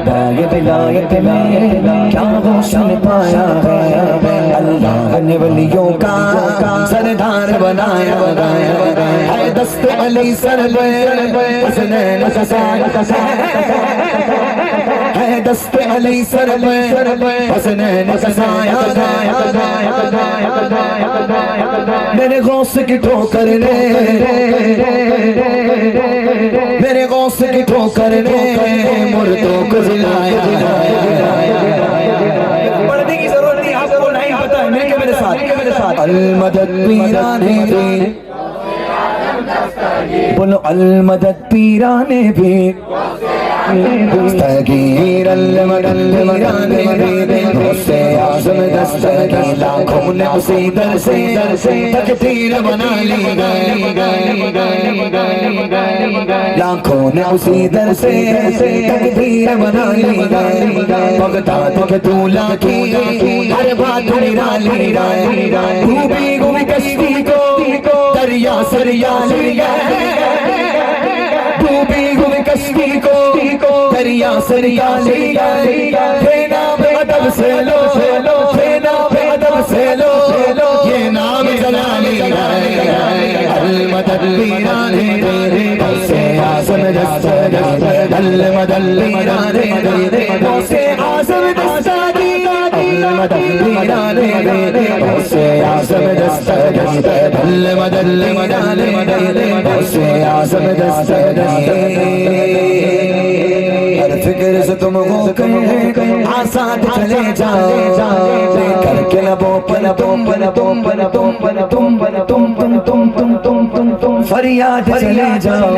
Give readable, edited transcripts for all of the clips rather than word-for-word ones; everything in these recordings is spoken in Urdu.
ابتدائے ولایت میں کیا حسن پایا ہے، اللہ نے ولیوں کا سردار بنایا ہے، دست علی سر پہ حسنین کا سایہ ہے، دست علی سر پہ حسنین کا سایہ، میرے غوث کی ٹھوکر نے، میرے غوث کی ٹھوکر نے مردوں کو جلایا۔ پڑھنے کی ضرورت نہیں، آپ کو نہیں پتا ہے، میرے ساتھ المدد پیرانے بھی، بولو المدد پیرانے بھی، دستگیر المدد پیرانے بھی، غوث اعظم دستگیر، لاکھوں نے اسی در سے تکبیر بنا لی گئے، لاکھوں نے اسی در سے تکبیر بنا لی گئے، بغداد کے دولہ کی ہر بات نرالی رائے، ڈوبی ہوئی کشتی کو دریا سریا لے گئے، ڈوبی ہوئی کشتی کو دریا سریا لے گئے، یہ نام ادب سے لو، یہ نام ادب سے لو، یہ نام جلالی گئے، المدد پیرانے غوث اعظم دستگیر، المدد پیرانے غوث اعظم دستگیر، المدد پیرانے غوث اعظم دستگیر، المدد پیرانے غوث اعظم دستگیر۔ ہر فکر سے تم ہو کر آسان چلے جاؤ، لے کر کے لبوں پر تم فریاد چلے جاؤ۔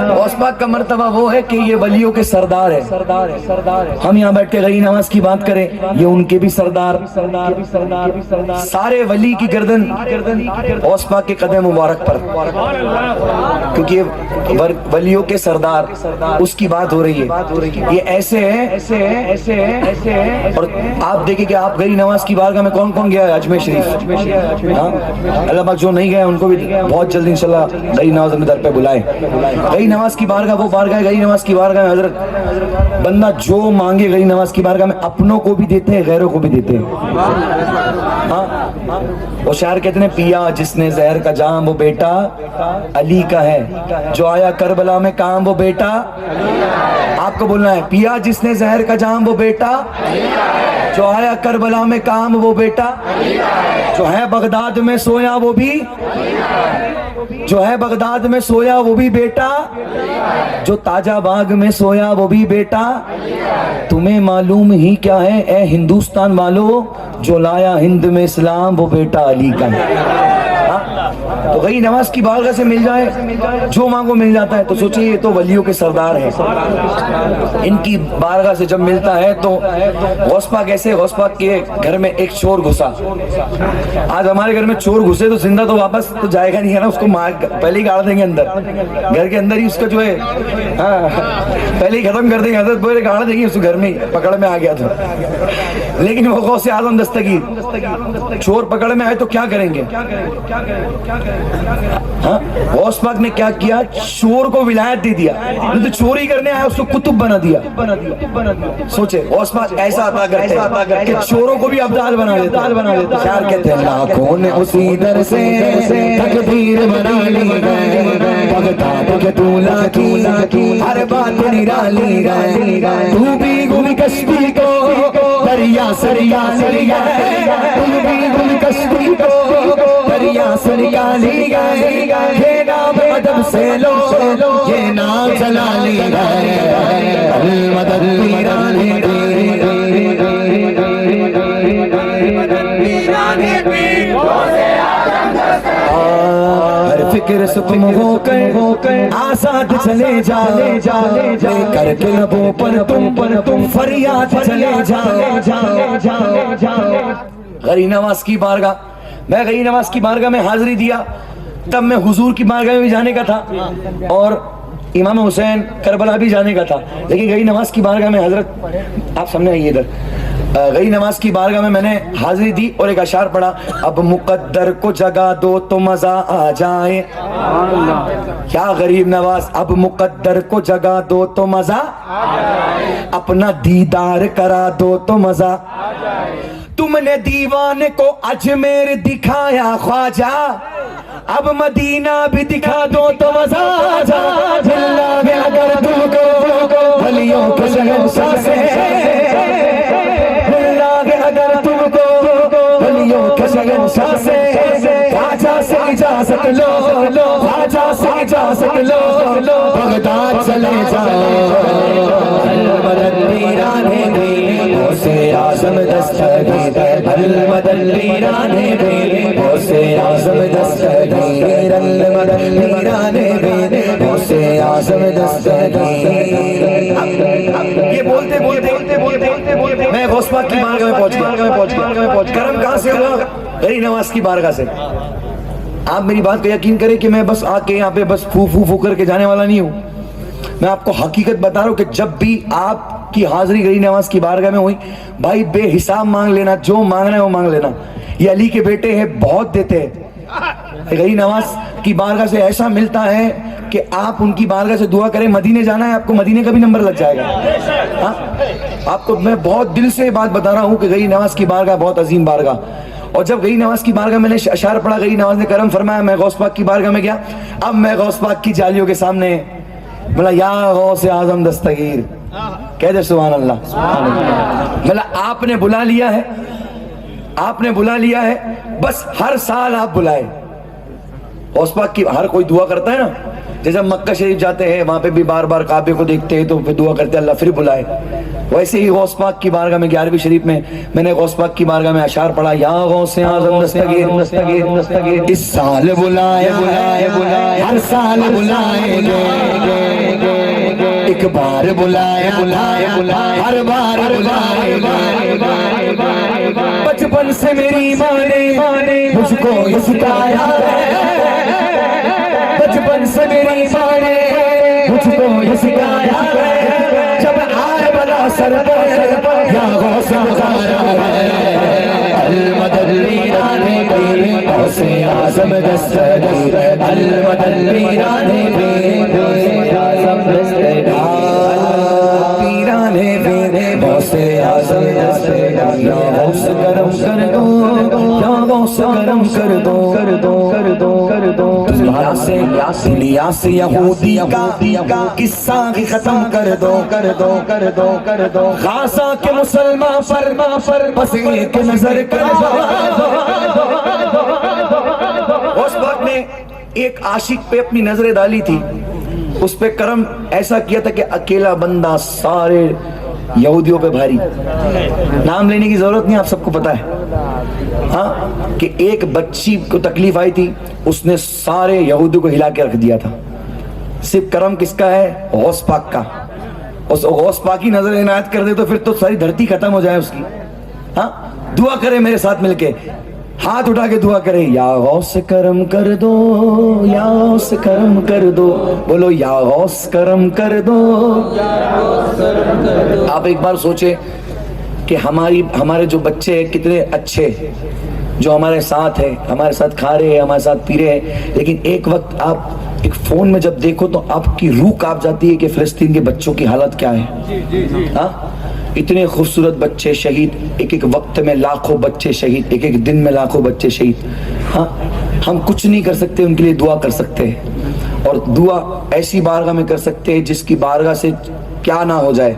غوث پاک کا مرتبہ وہ ہے کہ یہ ولیوں کے سردار ہے۔ ہم یہاں بیٹھ کے غیری نواز کی بات کریں، یہ ان کے بھی سردار، سارے ولی کی گردن غوث پاک کے قدم مبارک پر، کیونکہ یہ ولیوں کے سردار، اس کی بات ہو رہی ہے۔ یہ ایسے ہے، اور آپ دیکھیں کہ آپ غیری نواز کی بارگاہ میں کون گیا ہے؟ اجمیر شریف، اللہ پاک جو نہیں گئے ان کو بھی بہت جلد انشاءاللہ غیری نواز اپنے در پہ بلائیں۔ غیری نواز کی بارگاہ وہ بارگاہ ہے، غیری نواز کی بارگاہ میں حضرت بندہ جو مانگے غیری نواز کی بارگاہ میں اپنوں کو بھی دیتے ہیں، غیروں کو بھی دیتے ہیں۔ ہاں وہ شاعر کہتے ہیں، پیا جس نے زہر کا جام وہ بیٹا علی کا ہے، جو آیا کربلا میں کام وہ بیٹا، آپ کو بولنا ہے، پیا جس نے زہر کا جام وہ بیٹا، جو آیا کربلا میں کام وہ بیٹا، جو ہے بغداد میں سویا وہ بھی، جو ہے بغداد میں سویا وہ بھی بیٹا، جو تاجہ باغ میں سویا وہ بھی بیٹا، تمہیں معلوم ہی کیا ہے اے ہندوستان والو، جو لایا ہند میں اسلام وہ بیٹا علی کا ہے۔ تو غیری نواز کی بارگاہ سے مل جائے جو مانگو مل جاتا ہے، تو سوچئے یہ تو ولیوں کے سردار ہیں، ان کی بارگاہ سے جب ملتا ہے تو غوث پاک ایسے، غوث پاک کے گھر میں ایک چور گھسا، آج ہمارے گھر میں چور گھسے تو زندہ تو واپس تو جائے گا نہیں ہے نا، اس کو پہلے ہی گاڑ دیں گے اندر، گھر کے اندر ہی اس کا جو ہے پہلے ہی ختم کر دیں گے، حضرت پہلے گاڑ دیں گے اس گھر میں ہی، پکڑ میں آ گیا تھا۔ لیکن وہ غوث اعظم دستگیر چور پکڑ میں آئے تو کیا کریں گے؟ غوث پاک نے کیا کیا؟ چور کو ولایت دے دیا، تو چوری کرنے آیا اس کو کتب بنا دیا۔ سوچے غوث پاک ایسا عطا کرتے ہیں کہ چوروں کو بھی ابدال بنا دیتے۔ شاعر کہتے ہیں، لاکھوں نے اسی در سے تقدیر بنا لی گئے، بغداد کے دولہ کی ہر بات نرالی گئے، ڈوبی ہوئی کشتی کو دریا سریا لے گئے، ڈوبی ہوئی کشتی کو دریا سریا لے گئے، یہ نام ادب سے لو، یہ نام جلالی گئے، المدد پیرانے ہر فکر سے تم ہو کر آزاد چلے جاؤ، لے کر کے لبوں پر تم فریاد چلے جاؤ۔ غیری نواز کی بارگاہ، میں غیری نواز کی بارگاہ میں حاضری دیا، تب میں حضور کی بارگاہ میں بھی جانے کا تھا اور امام حسین کربلا بھی جانے کا تھا، لیکن غیری نواز کی بارگاہ میں حضرت، آپ سامنے آئیے ادھر، گئی نواز کی بارگاہ میں نے حاضری دی اور ایک اشعار پڑھا، اب مقدر کو جگہ دو تو مزہ آ جائے. کیا غریب نواز، اب مقدر کو جگہ دو تو مزہ، اپنا دیدار کرا دو تو مزہ. تم نے دیوانے کو اجمیر دکھایا خواجہ، اب مدینہ بھی دکھا دو تو مزہ آ جائے. دل لگے اگر تم کو ولیوں کے شہنشاہ سے، دل لگے اگر تم کو ولیوں کے شہنشاہ سے، خواجہ سے اجازت لو، خواجہ سے اجازت لو، بغداد چلے جاؤ. المدد پیرانے بھی غوثِ اعظم دستگیر، المدد پیرانے بھی غوثِ اعظم دستگیر، المدد پیرانے بھی غوثِ اعظم دستگیر. یہ بولتے بولتے میں غوث پاک کی بارگاہ میں پہنچ گیا. کرم کہاں سے ہوا؟ غری نواز کی بارگاہ سے. آپ میری بات کو یقین کریں کہ میں بس آ کے یہاں پہ بس پھو کر کے جانے والا نہیں ہوں. میں آپ کو حقیقت بتا رہا ہوں کہ جب بھی آپ کی حاضری غری نواز کی بارگاہ میں ہوئی، بھائی بے حساب مانگ لینا، جو مانگنا ہے وہ مانگ لینا. یہ علی کے بیٹے ہیں، بہت دیتے ہیں. غری نواز کی بارگاہ سے ایسا ملتا ہے کہ آپ ان کی بارگاہ سے دعا کریں. مدینے جانا ہے آپ کو، مدینے کا بھی نمبر لگ جائے گا. آپ کو میں بہت دل سے بات بتا رہا ہوں کہ غری نواز کی بارگاہ بہت عظیم بارگاہ. اور جب غری نواز کی بارگاہ میں نے اشعار پڑھا، غری نواز نے کرم فرمایا، میں غوث پاک کی بارگاہ میں گیا. اب میں غوث پاک کی جالیوں کے سامنے بولا یا غوث اعظم دستگیر، کہہ دے سبحان اللہ. بولا آپ نے بلا لیا ہے، آپ نے بلا لیا ہے، بس ہر سال آپ بلائے. غوث پاک کی ہر کوئی دعا کرتا ہے نا، جیسے ہم مکہ شریف جاتے ہیں وہاں پہ بھی بار بار کعبے کو دیکھتے ہیں تو پھر دعا کرتے ہیں اللہ پھر بلائے. ویسے ہی غوث پاک کی بارگاہ میں 11ویں شریف میں نے غوث پاک کی بارگاہ میں اشعار پڑھا، یا غوث اعظم دستگیر، اس سال بلائے ہر سال بلائے گے، ایک بار بلائے ہر بار بلائے. بچپن سے میری ماں نے مجھ کو یہ سکھایا ہے، بچپن سے میری ماں نے مجھ کو یہ سکھایا ہے، جب آئے بلا سر پر یا غوث پکارا ہے. المدد پیرانے بھی غوث اعظم دستگیر، المدد پیرانے بھی غوث اعظم دستگیر، پیرانے بھی غوث اعظم دستگیر. یا غوث کرم کر دو، یا غوث کرم کر دو، کر دو کر دو کر دو. الیاس یہودی کا قصہ بھی ختم کر دو، کر دو کر دو کر دو. غازہ کے مسلمان پر بس ایک نظر کر دو. غوث پاک نے ایک عاشق پہ اپنی نظریں ڈالی تھی، اس پہ کرم ایسا کیا تھا کہ اکیلا بندہ سارے یہودیوں پہ بھاری. نام لینے کی ضرورت نہیں، آپ سب کو پتا ہے ہاں کہ ایک بچی کو تکلیف آئی تھی، اس نے سارے یہودیوں کو ہلا کے رکھ دیا تھا. صرف کرم کس کا ہے؟ غوث پاک کا. اس غوث پاک کی نظر عنایت کر دے تو پھر تو ساری دھرتی ختم ہو جائے اس کی. ہاں دعا کرے میرے ساتھ مل کے، ہاتھ اٹھا کے دعا کرے، یا غوث کرم کر دو، یا غوث کرم کر دو. بولو یا غوث کرم کر دو. آپ ایک بار سوچے کہ ہمارے جو بچے ہیں کتنے اچھے، جو ہمارے ساتھ ہے، ہمارے ساتھ کھا رہے ہیں، ہمارے ساتھ پی رہے ہیں، لیکن ایک وقت آپ ایک فون میں جب دیکھو تو آپ کی روح کانپ جاتی ہے کہ فلسطین کے بچوں کی حالت کیا ہے. ہاں اتنے خوبصورت بچے شہید، ایک ایک وقت میں لاکھوں بچے شہید، ایک ایک دن میں لاکھوں بچے شہید. ہاں ہم کچھ نہیں کر سکتے، ان کے لیے دعا کر سکتے ہیں، اور دعا ایسی بارگاہ میں کر سکتے ہیں جس کی بارگاہ سے کیا نہ ہو جائے.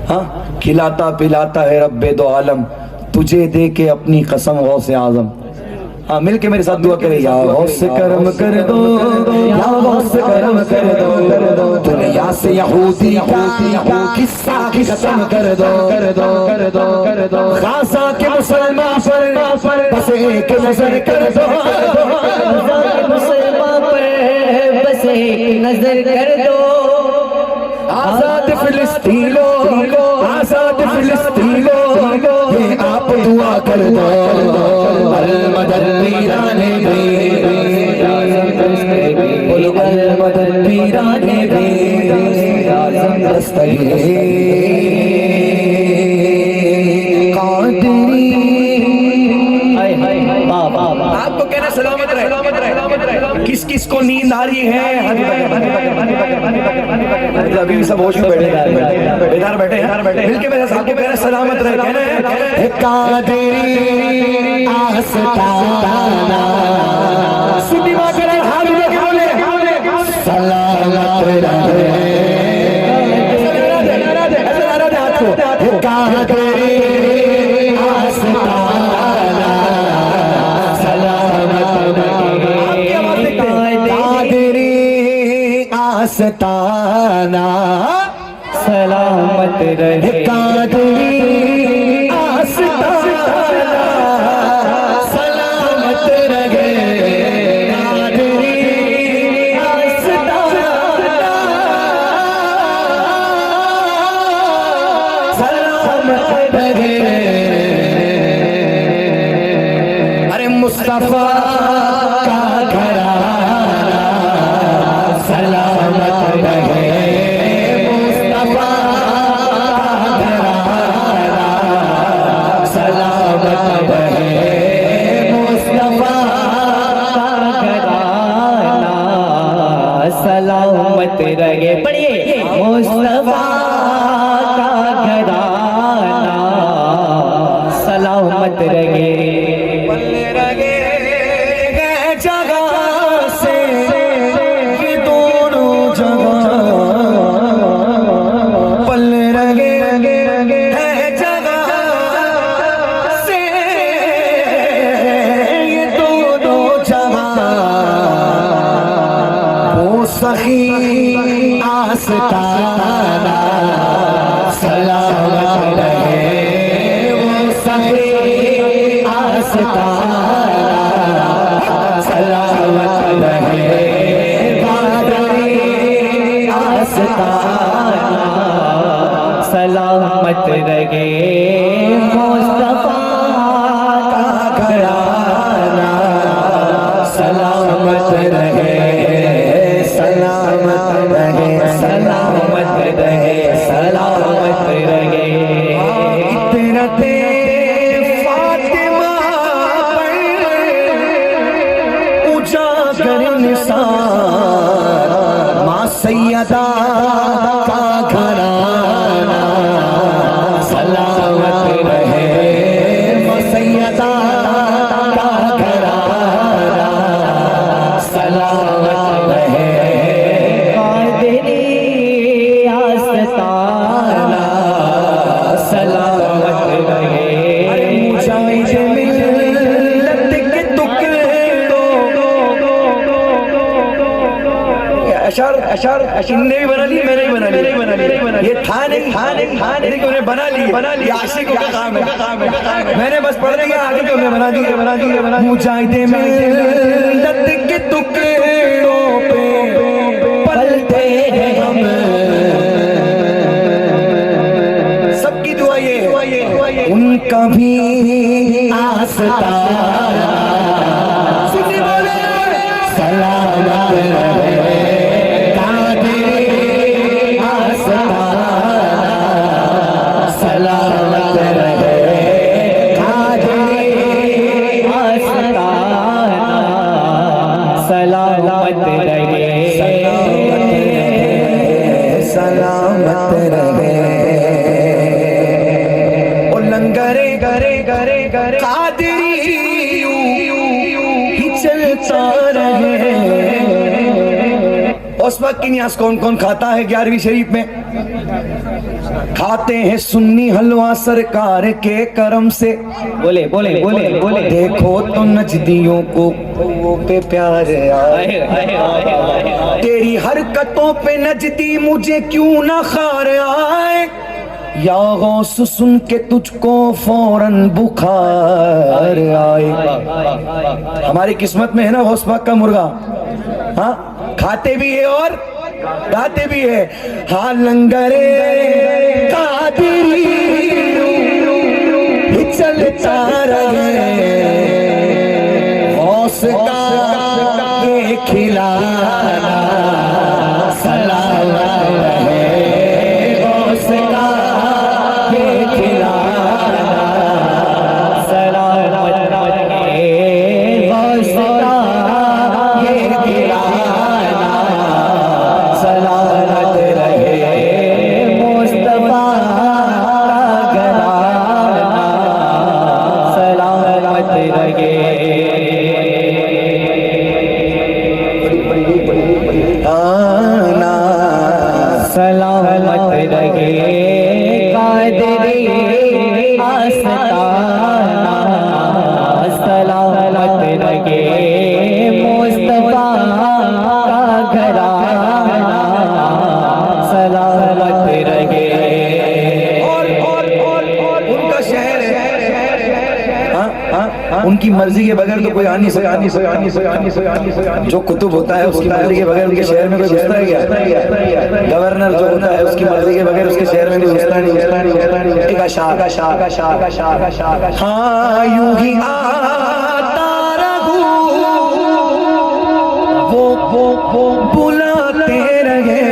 ہاں کھلاتا پلاتا ہے رب دو عالم، تجھے دے کے اپنی قسم غوث اعظم. ہاں مل کے میرے ساتھ دعا کرے، یا غوث کرم کر دو، یا غوث کرم کر دو. دنیا سے یہودی کا قصہ ختم کر دو، کر دو کر دو کر دو. غازہ کے مسلمان پر بس ایک نظر کر دو، مسلمان پر بس ایک نظر کر دو. آزاد فلسطینو، آزاد فلسطینو، یہ آپ دعا کر دو. المدد پیرانے بھی، بولو المدد پیرانے بھی غوث اعظم دستگیر. کس کس کو نیند آ رہی ہے؟ ابھی بھی سب ہوش میں بیٹھے ادھر بیٹھے مل کے میرے ساتھ کہنا سلامت رہے، کہنا ہے قادری آستانہ سنی بات کریں ہاتھ میں بولے سلامت رہے قادری آستانہ سلامت رہے قادری آستانہ سلامت رہے قادری آستانہ سلامت رہے قادری آستانہ سلامت رہے ارے مصطفیٰ کا گھرانہ سلامت رہے سلامت رہے پڑھیے مصطفیٰ کا گھرانہ سلامت رہے جگہ سے یہ دونوں جگہ پل رگے جگہ سے یہ دونوں جگہ وہ سخی آستانہ سلامت رہے وہ سخی آستانہ سلامت رہے قادری آستانہ سلامت رہے مصطفیٰ کا گھرانہ سلامت رہے سلامت رہے سلامت رہے سلامت رہے عطرت فاطمہ پر اجاگر نثار ماں سیدہ کا گھرانہ سلامت رہے ماں سیدہ کا گھرانہ سلامت رہے قادری آستانہ سلامت رہے مجاہد ملت کے اشار نے بھی بنا لی میں نے بھی بنا لی یہ تھا نہیں کہ انہیں بنا لی عاشقوں کا کام ہے میں نے بس پڑھنے کے آگے کہ انہیں بنا دی مجاہد ملت کے ٹکڑوں پہ پلتے ہیں ہم سب کی دعا یہ ہے ان کا بھی آستانہ سنی بولے سلامت رہے قادری آستانہ سلامت رہے قادری آستانہ سلامت رہے سلامت رہے او لنگرے گرے قادری ہی چلتا رہے اس وقت کی نیاز کون کون کھاتا ہے 11ویں شریف میں کھاتے ہیں سنی حلوہ سرکار کے کرم سے بولے دیکھو تو نجدیوں کو پہ پیار آئے تیری حرکتوں پہ نجدی مجھے کیوں نہ خار آئے یا غوث سن کے تجھ کو فوراً بخار آئے ہماری قسمت میں ہے نا غوث پاک کا مرغا ہاں کھاتے بھی ہے اور گاتے بھی ہے ہاں لنگرے قادری ہی چلتا رہے غوث کا یہ کھلانا سلامت رہے غوث کا یہ کھلانا سلامت رہے غوث کا یہ کھلانا رہے قادری آستانہ سلامت رہے مصطفیٰ کا گھرانہ سلامت رہے اور ان کا شہر ہے، ان کی مرضی کے بغیر تو کوئی آ نہیں سکتا۔ جو کتب ہوتا ہے اس کی مرضی کے بغیر ان کے شہر میں کوئی گھستا ہے کیا؟ گورنر جو ہوتا ہے اس کی مرضی کے بغیر اس کے شہر میں کوئی گھستا نہیں۔ ایک اشعار، ہاں یوں ہی آتا رہوں وہ بلاتے رہے،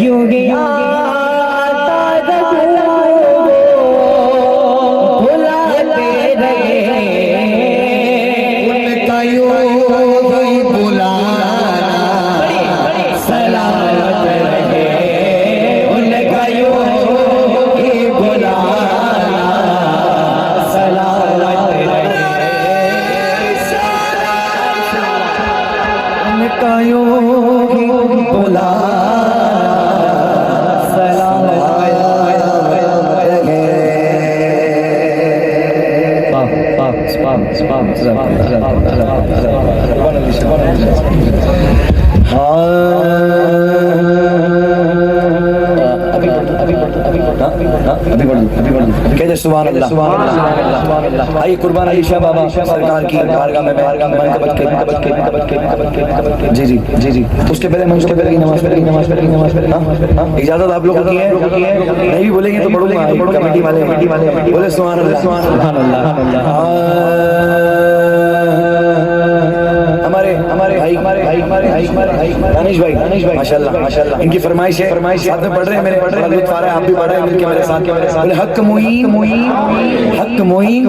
یوں ہی آتا رہوں بلاتے رہے ان کا یوں ہی بلانا سلامت رہے ان کا یوں ہی بلانا سلامت رہے ان کا یوں ہی بلانا سلامت کہتے سبحان اللہ۔ آئیے قربان علی شاہ بابا سرکار کی بارگاہ میں جی جی جی جی اس کے پہلے نماز اجازت آپ لوگوں کی ہے؟ نہیں بھی بولیں گے تو پڑھوں گا، کمیٹی والے بولے سبحان اللہ سبحان اللہ۔ ہمارے دانش بھائی ماشاءاللہ ان کی فرمائش ہے، ساتھ میں پڑھ رہے ہیں، میرے بڑا لطف آ رہا ہے، آپ بھی پڑھ رہے ہیں مل کے میرے ساتھ۔ حق معین